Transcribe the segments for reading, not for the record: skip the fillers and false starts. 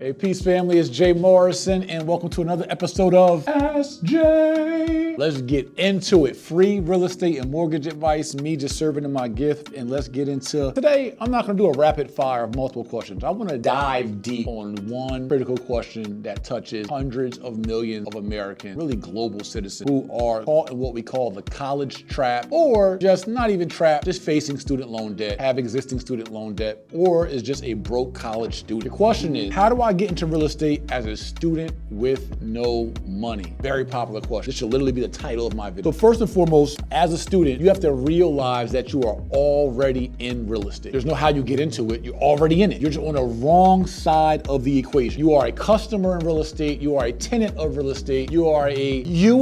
Hey, peace family, it's Jay Morrison, and welcome to another episode of Ask Jay. Let's get into it. Free real estate and mortgage advice, me just serving in my gift, and let's get into today. I'm not gonna do a rapid fire of multiple questions. I wanna dive deep on one critical question that touches hundreds of millions of Americans, really global citizens, who are caught in what we call the college trap, or just not even trapped, just facing student loan debt, have existing student loan debt, or is just a broke college student. The question is, how do I get into real estate as a student with no money? Very popular question. This should literally be the title of my video. So first and foremost, as a student, you have to realize that you are already in real estate. There's no how you get into it. You're already in it. You're just on the wrong side of the equation. You are a customer in real estate. You are a tenant of real estate. You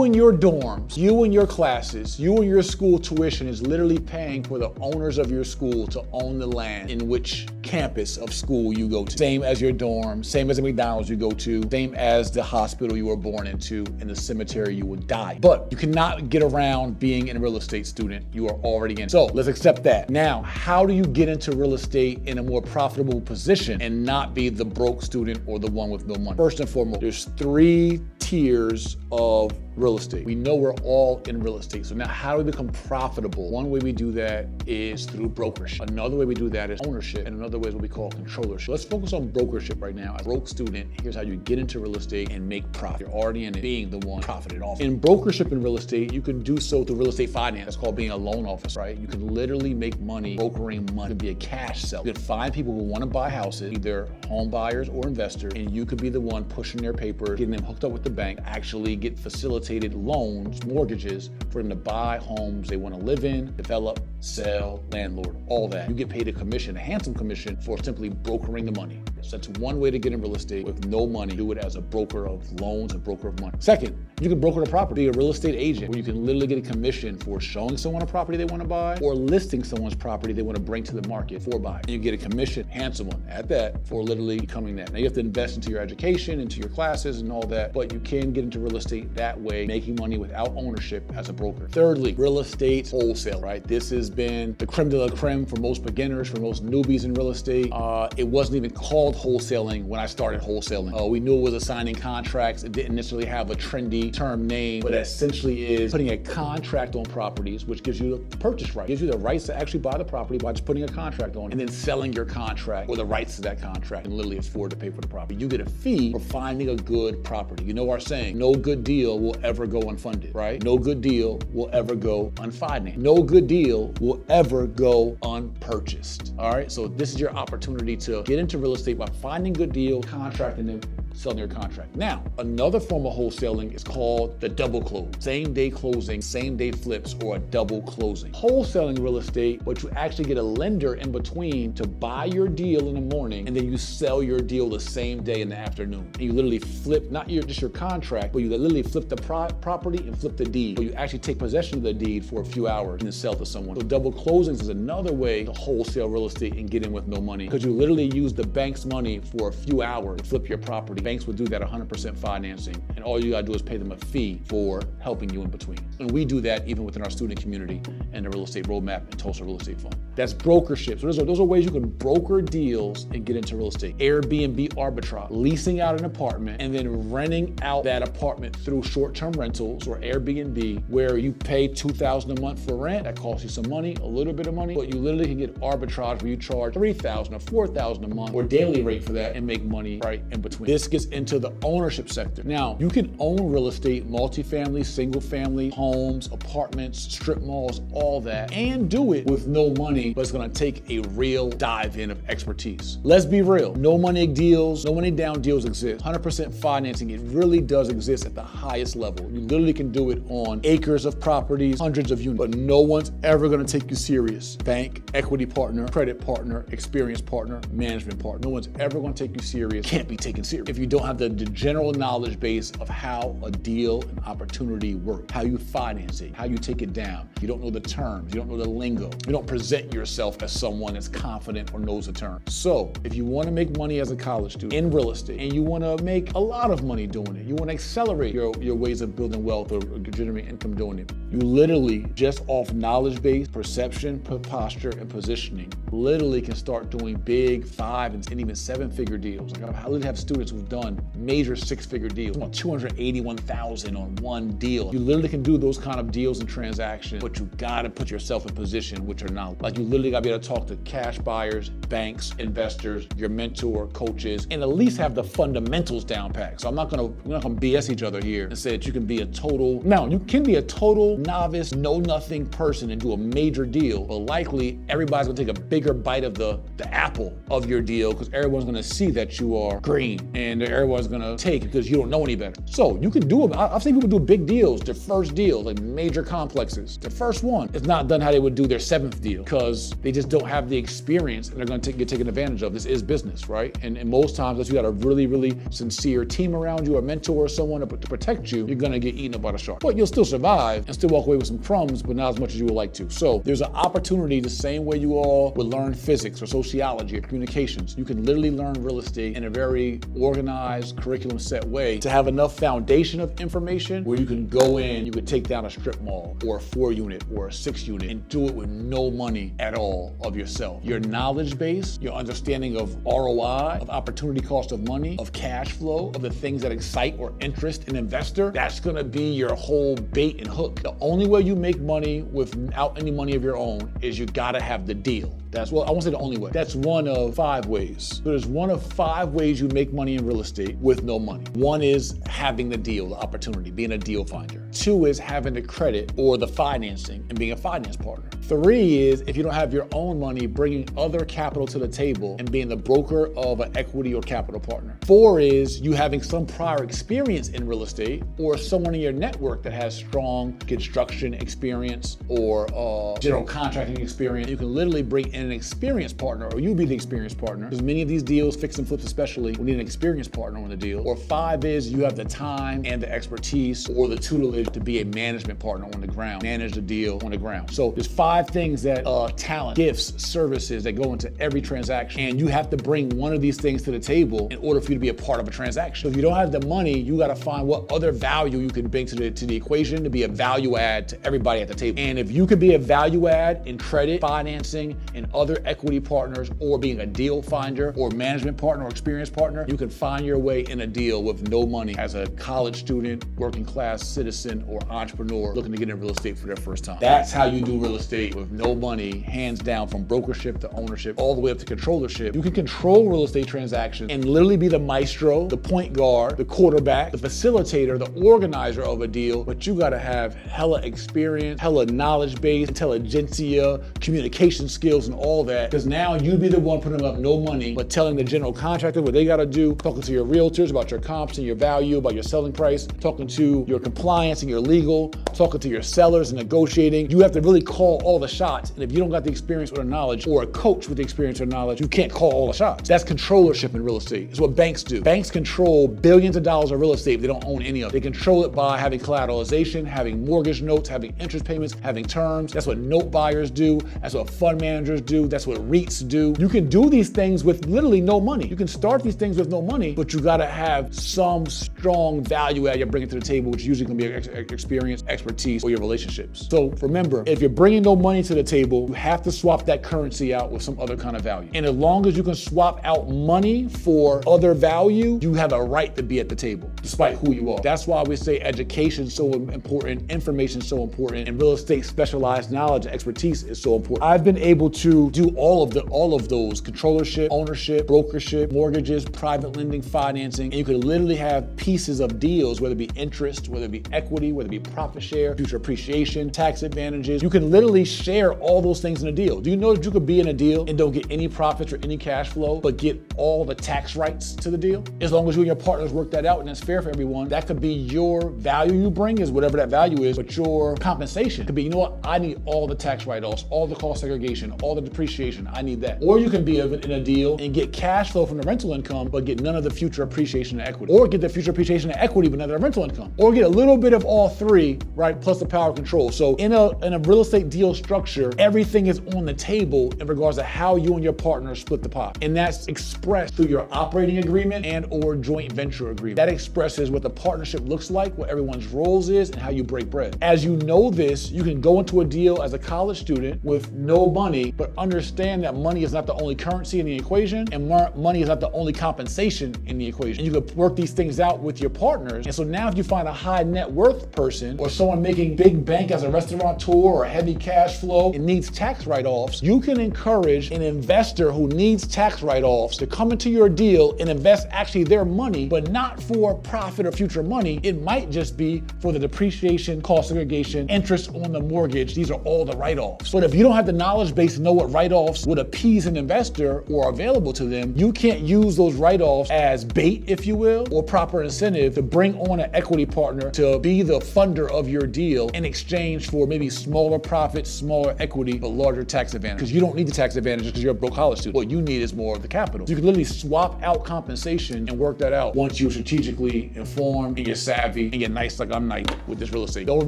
and your dorms, you and your classes, you and your school tuition is literally paying for the owners of your school to own the land in which campus of school you go to. Same as your dorm, same as the McDonald's you go to, same as the hospital you were born into, and the cemetery you will die. But you cannot get around being a real estate student. You are already in. So let's accept that. Now, how do you get into real estate in a more profitable position and not be the broke student or the one with no money? First and foremost, there's three tiers of real estate. We know we're all in real estate. So now how do we become profitable? One way we do that is through brokership. Another way we do that is ownership. And another way is what we call controllership. Let's focus on brokership right now. As a broke student, here's how you get into real estate and make profit. You're already in it, being the one profited off. In brokership in real estate, you can do so through real estate finance. That's called being a loan officer, right? You can literally make money brokering money. You can be a cash seller. You can find people who want to buy houses, either home buyers or investors, and you could be the one pushing their papers, getting them hooked up with the bank, actually get facilitated loans, mortgages for them to buy homes they want to live in, develop, sell, landlord, all that. You get paid a commission, a handsome commission, for simply brokering the money. So that's one way to get in real estate with no money. Do it as a broker of loans, a broker of money. Second, you can broker the property, a real estate agent, where you can literally get a commission for showing someone a property they want to buy or listing someone's property they want to bring to the market for buying. And you get a commission, handsome one, at that, for literally becoming that. Now you have to invest into your education, into your classes and all that, but you can get into real estate that way, making money without ownership as a broker. Thirdly, real estate wholesale, right? This has been the creme de la creme for most beginners, for most newbies in real estate. It wasn't even called wholesaling when I started wholesaling. We knew it was assigning contracts. It didn't necessarily have a trendy term name, but essentially is putting a contract on properties, which gives you the purchase right, gives you the rights to actually buy the property by just putting a contract on it, and then selling your contract or the rights to that contract and literally afford to pay for the property. You get a fee for finding a good property. You know our saying, no good deal will ever go unfunded, right? No good deal will ever go unfinanced. No good deal will ever go unpurchased. All right, so this is your opportunity to get into real estate by finding good deal, contracting them, selling your contract. Now, another form of wholesaling is called the double close. Same day closing, same day flips, or a double closing. Wholesaling real estate, but you actually get a lender in between to buy your deal in the morning, and then you sell your deal the same day in the afternoon. And you literally flip, not just your contract, but you literally flip the property and flip the deed. So you actually take possession of the deed for a few hours and then sell to someone. So double closings is another way to wholesale real estate and get in with no money, because you literally use the bank's money for a few hours to flip your property. Banks would do that 100% financing, and all you gotta do is pay them a fee for helping you in between. And we do that even within our student community and the Real Estate Roadmap and Tulsa Real Estate Fund. That's brokership. So those are ways you can broker deals and get into real estate. Airbnb arbitrage, leasing out an apartment and then renting out that apartment through short-term rentals or Airbnb, where you pay $2,000 a month for rent. That costs you some money, a little bit of money, but you literally can get arbitrage where you charge $3,000 or $4,000 a month or daily rate for that and make money right in between. This gets into the ownership sector. Now, you can own real estate, multifamily, single family, homes, apartments, strip malls, all that, and do it with no money, but it's gonna take a real dive in of expertise. Let's be real, no money deals, no money down deals exist. 100% financing, it really does exist at the highest level. You literally can do it on acres of properties, hundreds of units, but no one's ever gonna take you serious. Bank, equity partner, credit partner, experienced partner, management partner. No one's ever gonna take you serious, can't be taken serious. If if you don't have the general knowledge base of how a deal and opportunity work, how you finance it, how you take it down. You don't know the terms, you don't know the lingo. You don't present yourself as someone that's confident or knows the terms. So if you want to make money as a college student in real estate, and you want to make a lot of money doing it, you want to accelerate your ways of building wealth or generating income doing it, you literally, just off knowledge base, perception, posture, and positioning, literally can start doing big 5 and even 7-figure deals. Like, I literally have students who've done major 6-figure deals, about $281,000 on one deal. You literally can do those kind of deals and transactions, but you gotta put yourself in position with your knowledge. Like, you literally gotta be able to talk to cash buyers, banks, investors, your mentor, coaches, and at least have the fundamentals down packed. So we're not gonna BS each other here and say that you can be a total, now you can be a total novice, know nothing person and do a major deal, but likely everybody's gonna take a bigger bite of the apple of your deal because everyone's gonna see that you are green and everyone's gonna take because you don't know any better. So you can do it. I've seen people do big deals, their first deals, like major complexes. The first one is not done how they would do their 7th deal because they just don't have the experience and they're gonna get taken advantage of. This is business, right? And most times, unless you got a really, really sincere team around you, a mentor or someone to protect you, you're gonna get eaten up by the shark. But you'll still survive and still walk away with some crumbs, but not as much as you would like to. So there's an opportunity the same way you all would learn physics or sociology or communications. You can literally learn real estate in a very organized, curriculum set way to have enough foundation of information where you can go in, you could take down a strip mall or a 4-unit or a 6-unit and do it with no money at all of yourself. Your knowledge base, your understanding of ROI, of opportunity cost of money, of cash flow, of the things that excite or interest an investor, that's gonna be your whole bait and hook. The only way you make money without any money of your own is you gotta have the deal. That's, well, I won't say the only way. That's one of 5 ways. So there's one of 5 ways you make money in real estate with no money. One is having the deal, the opportunity, being a deal finder. 2 is having the credit or the financing and being a finance partner. 3 is, if you don't have your own money, bringing other capital to the table and being the broker of an equity or capital partner. 4 is you having some prior experience in real estate or someone in your network that has strong construction experience or general contracting experience. You can literally bring in an experienced partner, or you be the experienced partner, because many of these deals, fix and flips especially, we need an experienced partner on the deal. Or 5 is you have the time and the expertise or the tutelage to be a management partner on the ground, manage the deal on the ground. So there's 5 things that talent, gifts, services that go into every transaction, and you have to bring one of these things to the table in order for you to be a part of a transaction. So if you don't have the money, you got to find what other value you can bring to the equation to be a value add to everybody at the table. And if you could be a value add in credit, financing, and other equity partners, or being a deal finder or management partner or experienced partner, you can find your way in a deal with no money as a college student, working class citizen, or entrepreneur looking to get in real estate for their first time. That's how you do real estate with no money, hands down, from brokership to ownership, all the way up to controllership. You can control real estate transactions and literally be the maestro, the point guard, the quarterback, the facilitator, the organizer of a deal, but you gotta have hella experience, hella knowledge base, intelligentsia, communication skills, and all that, because now you be the one putting up no money, but telling the general contractor what they gotta do, talking to your realtors about your comps and your value, about your selling price, talking to your compliance and your legal, talking to your sellers and negotiating. You have to really call all the shots, and if you don't got the experience or the knowledge, or a coach with the experience or knowledge, you can't call all the shots. That's controllership in real estate. It's what banks do. Banks control billions of dollars of real estate if they don't own any of it. They control it by having collateralization, having mortgage notes, having interest payments, having terms. That's what note buyers do. That's what fund managers do. That's what REITs do. You can do these things with literally no money. You can start these things with no money, but you gotta have some strong value add you're bringing to the table, which usually can be experience, expertise, or your relationships. So remember, if you're bringing no money to the table, you have to swap that currency out with some other kind of value. And as long as you can swap out money for other value, you have a right to be at the table, despite who you are. That's why we say education is so important, information is so important, and real estate specialized knowledge and expertise is so important. I've been able to do all of those: controllership, ownership, brokership, mortgages, private lending, financing, and you could literally have pieces of deals, whether it be interest, whether it be equity, whether it be profit share, future appreciation, tax advantages. You can literally share all those things in a deal. Do you know that you could be in a deal and don't get any profits or any cash flow, but get all the tax rights to the deal? As long as you and your partners work that out and it's fair for everyone, that could be your value you bring, is whatever that value is, but your compensation could be, you know what, I need all the tax write-offs, all the cost segregation, all the depreciation. I need that. Or you can be in a deal and get cash flow from the rental income, but get none of the future appreciation and equity. Or get the future appreciation and equity, but none of the rental income. Or get a little bit of all three, right, plus the power of control. So in a real estate deal structure, everything is on the table in regards to how you and your partner split the pot. And that's expressed through your operating agreement and or joint venture agreement. That expresses what the partnership looks like, what everyone's roles is, and how you break bread. As you know this, you can go into a deal as a college student with no money, but understand that money is not the only currency in the equation, and money is not the only compensation in the equation. And you can work these things out with your partners. And so now if you find a high net worth person or someone making big bank as a restaurateur or heavy cash flow and needs tax write-offs, you can encourage an investor who needs tax write-offs to come into your deal and invest actually their money, but not for profit or future money. It might just be for the depreciation, cost segregation, interest on the mortgage. These are all the write-offs. But if you don't have the knowledge base to know what write-offs would appease an investor or are available to them, you can't use those write-offs as bait, if you will, or proper incentive to bring on an equity partner to be the funder of your deal in exchange for maybe smaller profits, smaller equity, but larger tax advantage. Because you don't need the tax advantage because you're a broke college student. What you need is more of the capital. So you can literally swap out compensation and work that out once you're strategically informed and you're savvy and you're nice like I'm nice with this real estate. Don't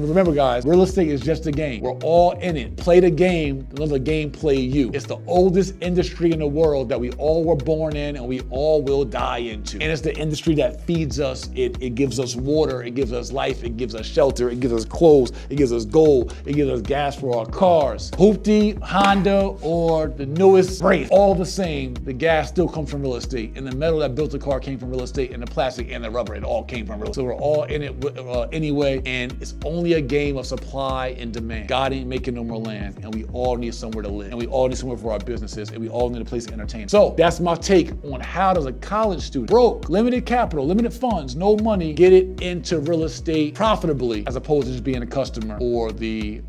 remember, guys, real estate is just a game. We're all in it. Play the game, let the game play you. It's the oldest industry in the world that we all were born in and we all will die into. And it's the industry that feeds us. It gives us water, it gives us life, it gives us shelter, it gives us clothes, it gives us gold, it gives us gas for our cars. Hoopty, Honda, or the newest Wraith, all the same, the gas still comes from real estate. And the metal that built the car came from real estate, and the plastic and the rubber, it all came from real estate. So we're all in it anyway, and it's only a game of supply and demand. God ain't making no more land, and we all need somewhere to live, and we all need somewhere for our businesses, and we all need a place to entertain. So that's my take on how does a college student, broke, limited capital, limited funds, no money, get it into real estate profitably, as opposed to just being a customer or the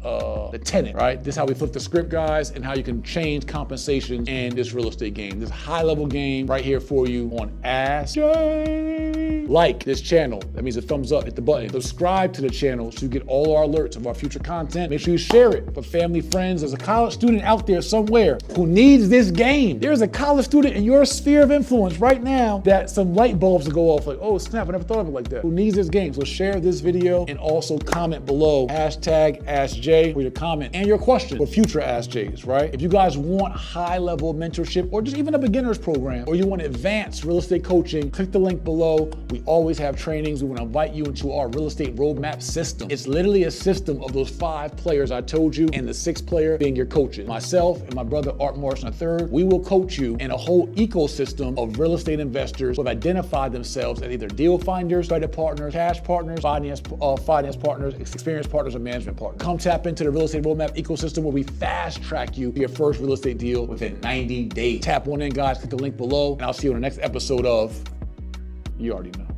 tenant, right? This is how we flip the script, guys, and how you can change compensation in this real estate game. This high-level game right here for you on Ask Jay. Like this channel, that means a thumbs up, hit the button. Subscribe to the channel so you get all our alerts of our future content. Make sure you share it for family, friends. There's a college student out there somewhere who needs this game. There's a college student in your sphere of influence right now that some light bulbs will go off like, oh snap, I never thought of it like that. Who needs this game? So share this video and also comment below, #AskJ for your comment and your question for future Ask Jays, right? If you guys want high-level mentorship or just even a beginner's program, or you want advanced real estate coaching, click the link below. We always have trainings. We want to invite you into our real estate roadmap system. It's literally a system of those 5 players I told you, and the 6th player being your coaches. Myself and my brother Art Morrison III, we will coach you in a whole ecosystem of real estate investors who have identified themselves as either deal finders, credit partners, cash partners, finance partners, experienced partners, or management partners. Come tap into the real estate roadmap ecosystem where we fast track you to your first real estate deal within 90 days. Tap on in, guys. Click the link below, and I'll see you on the next episode of You Already Know.